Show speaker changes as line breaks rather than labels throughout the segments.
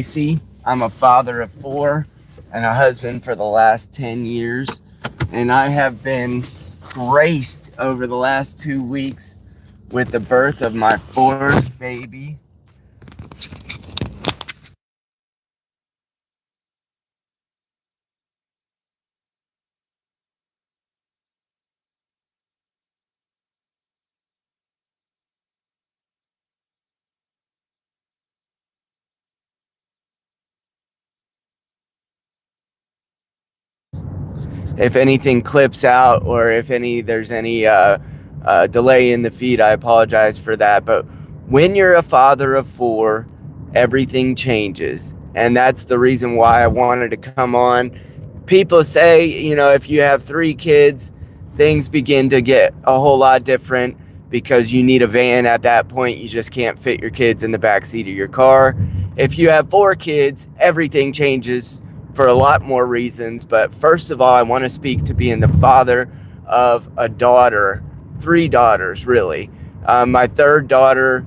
Casey. I'm a father of four and a husband for the last 10 years. And I have been graced over the last 2 weeks with the birth of my fourth baby. If anything clips out or if there's any delay in the feed, I apologize for that. But when you're a father of four, everything changes. And that's the reason why I wanted to come on. People say, if you have three kids, things begin to get a whole lot different because you need a van at that point. You just can't fit your kids in the back seat of your car. If you have four kids, everything changes for a lot more reasons. But first of all, I want to speak to being the father of a daughter, three daughters, really. My third daughter,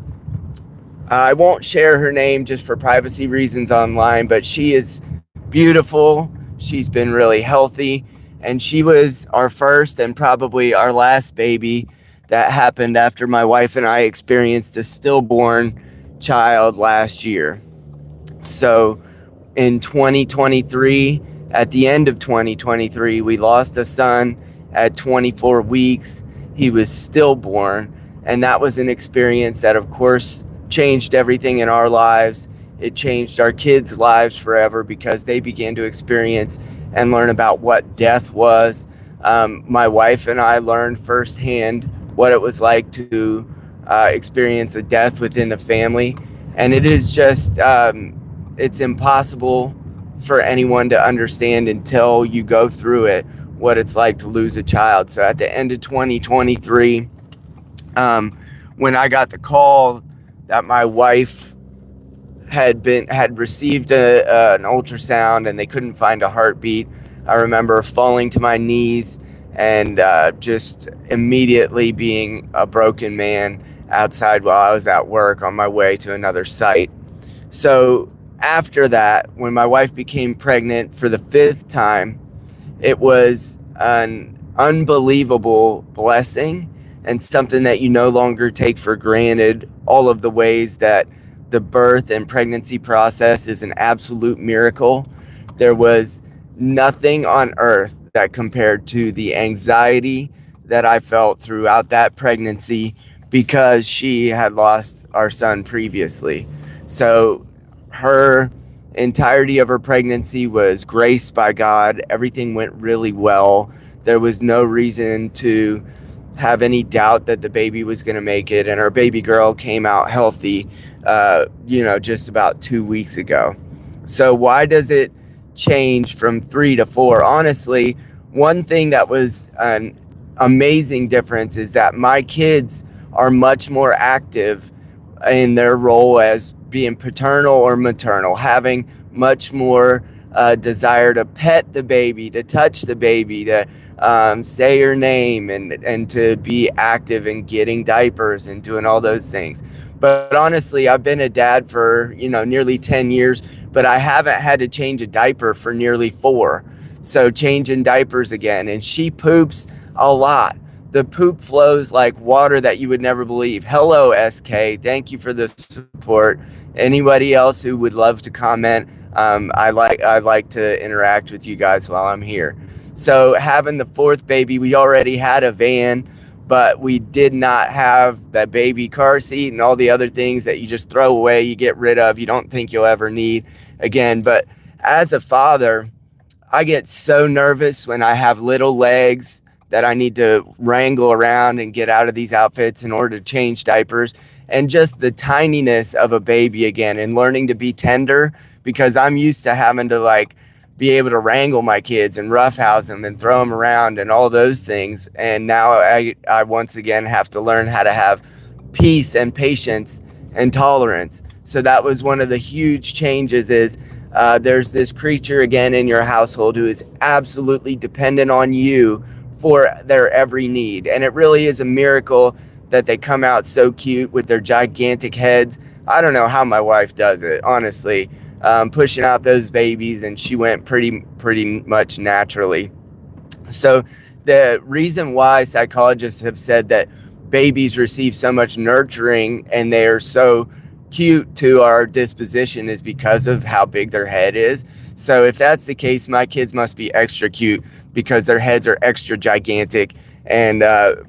I won't share her name just for privacy reasons online, but she is beautiful. She's been really healthy, and she was our first and probably our last baby that happened after my wife and I experienced a stillborn child last year. So in 2023, at the end of 2023, we lost a son at 24 weeks. He was stillborn, and that was an experience that, of course, changed everything in our lives. It changed our kids' lives forever because they began to experience and learn about what death was. My wife and I learned firsthand what it was like to experience a death within the family. And it is just, it's impossible for anyone to understand until you go through it, what it's like to lose a child. So at the end of 2023, when I got the call that my wife had received an ultrasound and they couldn't find a heartbeat, I remember falling to my knees and just immediately being a broken man outside while I was at work on my way to another site. So after that, when my wife became pregnant for the fifth time, it was an unbelievable blessing and something that you no longer take for granted. All of the ways that the birth and pregnancy process is an absolute miracle. There was nothing on earth that compared to the anxiety that I felt throughout that pregnancy because she had lost our son previously. So her entirety of her pregnancy was graced by God. Everything went really well. There was no reason to have any doubt that the baby was going to make it, and our baby girl came out healthy just about 2 weeks ago. So why does it change from 3 to 4? Honestly, one thing that was an amazing difference is that my kids are much more active in their role as being paternal or maternal, having much more desire to pet the baby, to touch the baby, to say her name, and to be active in getting diapers and doing all those things. But honestly, I've been a dad for nearly 10 years, but I haven't had to change a diaper for nearly 4. So changing diapers again, and she poops a lot. The poop flows like water that you would never believe. Hello, SK. Thank you for the support. Anybody else who would love to comment, I like to interact with you guys while I'm here. So having the fourth baby, we already had a van, but we did not have that baby car seat and all the other things that you just throw away, you get rid of, you don't think you'll ever need again. But as a father, I get so nervous when I have little legs that I need to wrangle around and get out of these outfits in order to change diapers, and just the tininess of a baby again, and learning to be tender, because I'm used to having to be able to wrangle my kids and roughhouse them and throw them around and all those things. And now I once again have to learn how to have peace and patience and tolerance. So that was one of the huge changes, is there's this creature again in your household who is absolutely dependent on you for their every need. And it really is a miracle that they come out so cute with their gigantic heads. I don't know how my wife does it, honestly. pushing out those babies, and she went pretty much naturally. So the reason why psychologists have said that babies receive so much nurturing and they are so cute to our disposition is because of how big their head is. So if that's the case, my kids must be extra cute because their heads are extra gigantic. And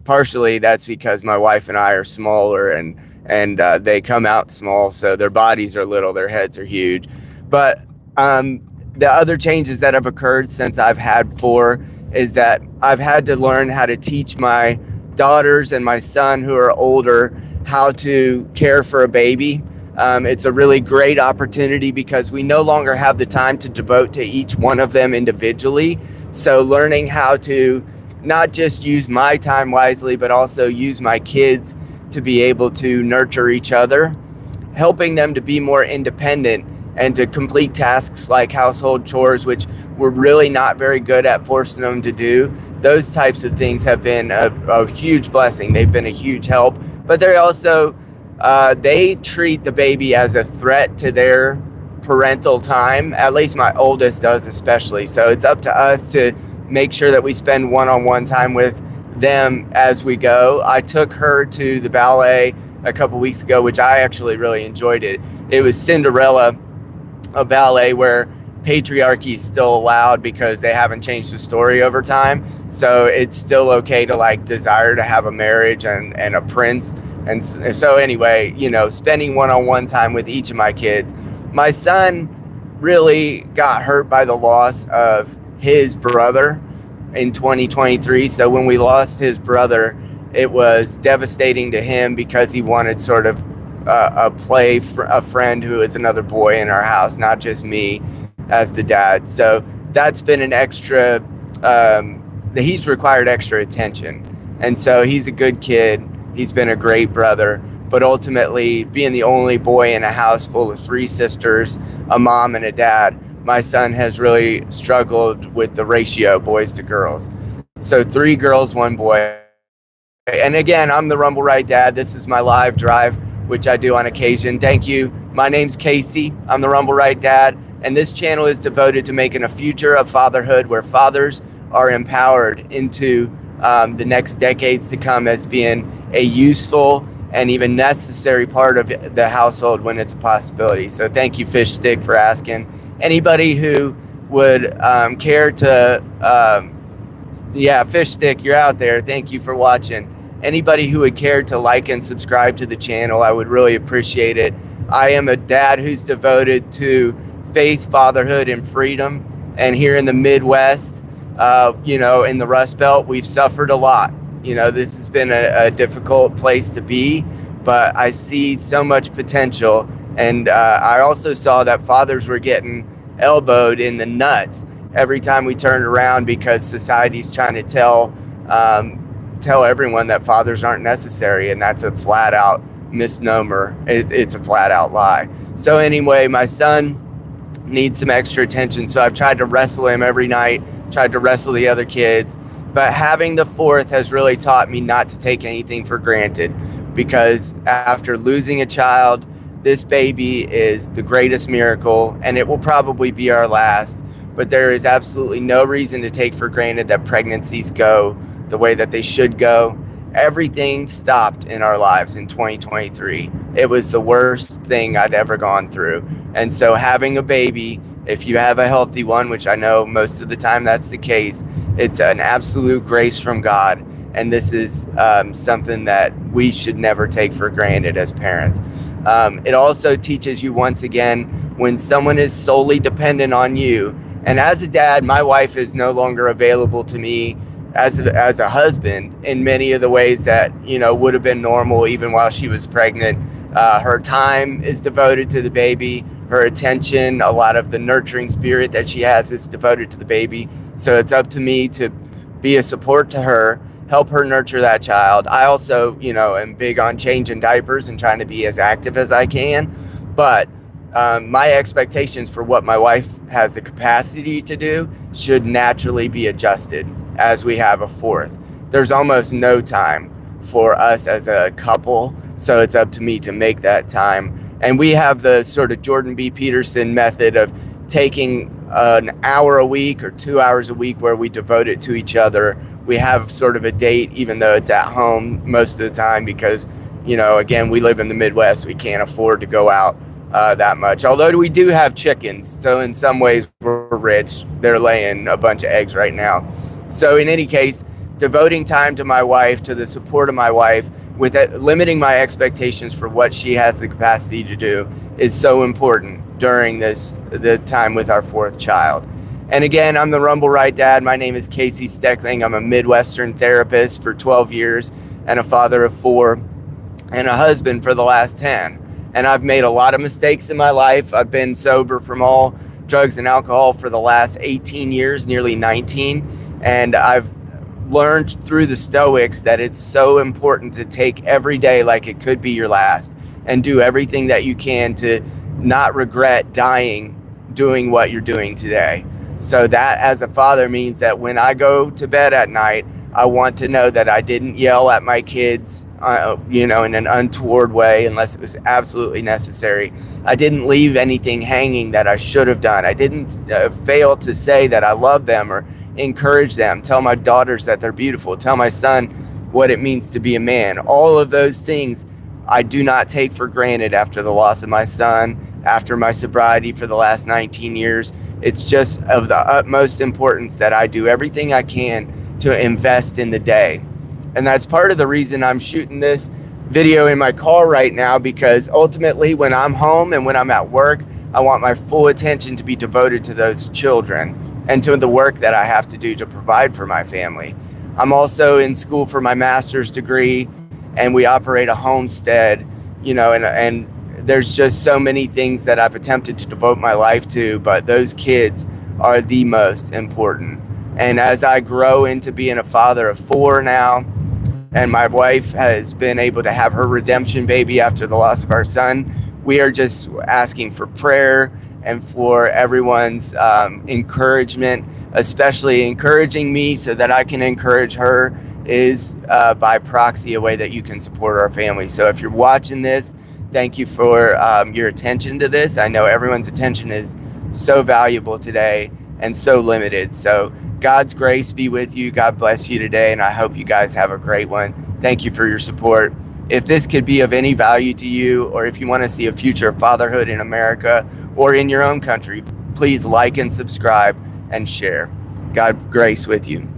partially that's because my wife and I are smaller, and they come out small, so their bodies are little, their heads are huge. But the other changes that have occurred since I've had 4 is that I've had to learn how to teach my daughters and my son, who are older, how to care for a baby. It's a really great opportunity because we no longer have the time to devote to each one of them individually. So learning how to not just use my time wisely, but also use my kids to be able to nurture each other, helping them to be more independent and to complete tasks like household chores, which we're really not very good at forcing them to do. Those types of things have been a huge blessing. They've been a huge help, but they're also, they treat the baby as a threat to their parental time. At least my oldest does, especially. So it's up to us to make sure that we spend one-on-one time with them as we go. I took her to the ballet a couple weeks ago, which I actually really enjoyed it. It was Cinderella, a ballet where patriarchy is still allowed because they haven't changed the story over time. So it's still okay to like desire to have a marriage and a prince. And so anyway, you know, spending one-on-one time with each of my kids. My son really got hurt by the loss of his brother in 2023. So when we lost his brother, it was devastating to him because he wanted sort of a friend who is another boy in our house, not just me as the dad. So that's been an extra, he's required extra attention. And so he's a good kid. He's been a great brother, but ultimately being the only boy in a house full of 3 sisters, a mom and a dad, my son has really struggled with the ratio boys to girls. So 3 girls, 1 boy. And again, I'm the Rumble Right Dad. This is my live drive, which I do on occasion. Thank you. My name's Casey. I'm the Rumble Right Dad. And this channel is devoted to making a future of fatherhood where fathers are empowered into the next decades to come as being a useful and even necessary part of the household when it's a possibility. So thank you, Fish Stick, for asking. Anybody who would care to, Fish Stick, you're out there. Thank you for watching. Anybody who would care to like and subscribe to the channel, I would really appreciate it. I am a dad who's devoted to faith, fatherhood, and freedom. And here in the Midwest, in the Rust Belt, we've suffered a lot. You know, this has been a difficult place to be, but I see so much potential. And I also saw that fathers were getting elbowed in the nuts every time we turned around because society's trying to tell everyone that fathers aren't necessary, and that's a flat out misnomer. It's a flat out lie. So anyway, my son needs some extra attention, so I've tried to wrestle him every night, tried to wrestle the other kids, but having the 4th has really taught me not to take anything for granted, because after losing a child, this baby is the greatest miracle, and it will probably be our last. But there is absolutely no reason to take for granted that pregnancies go the way that they should go. Everything stopped in our lives in 2023. It was the worst thing I'd ever gone through. And so having a baby, if you have a healthy one, which I know most of the time that's the case, it's an absolute grace from God. And this is something that we should never take for granted as parents. It also teaches you, once again, when someone is solely dependent on you. And as a dad, my wife is no longer available to me as a husband in many of the ways that, would have been normal even while she was pregnant. Her time is devoted to the baby. Her attention, a lot of the nurturing spirit that she has is devoted to the baby. So it's up to me to be a support to her, help her nurture that child. I also, am big on changing diapers and trying to be as active as I can. But my expectations for what my wife has the capacity to do should naturally be adjusted as we have a 4th. There's almost no time for us as a couple, so it's up to me to make that time. And we have the sort of Jordan B. Peterson method of taking an hour a week or 2 hours a week where we devote it to each other. We have sort of a date, even though it's at home most of the time, because, you know, again, we live in the Midwest. We can't afford to go out that much. Although we do have chickens. So in some ways we're rich. They're laying a bunch of eggs right now. So in any case, devoting time to my wife, to the support of my wife, with limiting my expectations for what she has the capacity to do is so important during the time with our fourth child. And again, I'm the Rumble Right Dad. My name is Casey Steckling. I'm a Midwestern therapist for 12 years and a father of 4 and a husband for the last 10. And I've made a lot of mistakes in my life. I've been sober from all drugs and alcohol for the last 18 years, nearly 19. And I've learned through the Stoics that it's so important to take every day like it could be your last and do everything that you can to not regret dying doing what you're doing today. So that, as a father, means that when I go to bed at night, I want to know that I didn't yell at my kids, in an untoward way unless it was absolutely necessary. I didn't leave anything hanging that I should have done. I didn't fail to say that I love them or encourage them, tell my daughters that they're beautiful, tell my son what it means to be a man. All of those things I do not take for granted after the loss of my son, after my sobriety for the last 19 years. It's just of the utmost importance that I do everything I can to invest in the day. And that's part of the reason I'm shooting this video in my car right now, because ultimately when I'm home and when I'm at work, I want my full attention to be devoted to those children and to the work that I have to do to provide for my family. I'm also in school for my master's degree, and we operate a homestead, and there's just so many things that I've attempted to devote my life to, but those kids are the most important. And as I grow into being a father of 4 now, and my wife has been able to have her redemption baby after the loss of our son, we are just asking for prayer and for everyone's encouragement, especially encouraging me so that I can encourage her is by proxy a way that you can support our family. So if you're watching this, thank you for your attention to this. I know everyone's attention is so valuable today and so limited. So God's grace be with you. God bless you today. And I hope you guys have a great one. Thank you for your support. If this could be of any value to you, or if you want to see a future of fatherhood in America or in your own country, please like and subscribe and share. God grace with you.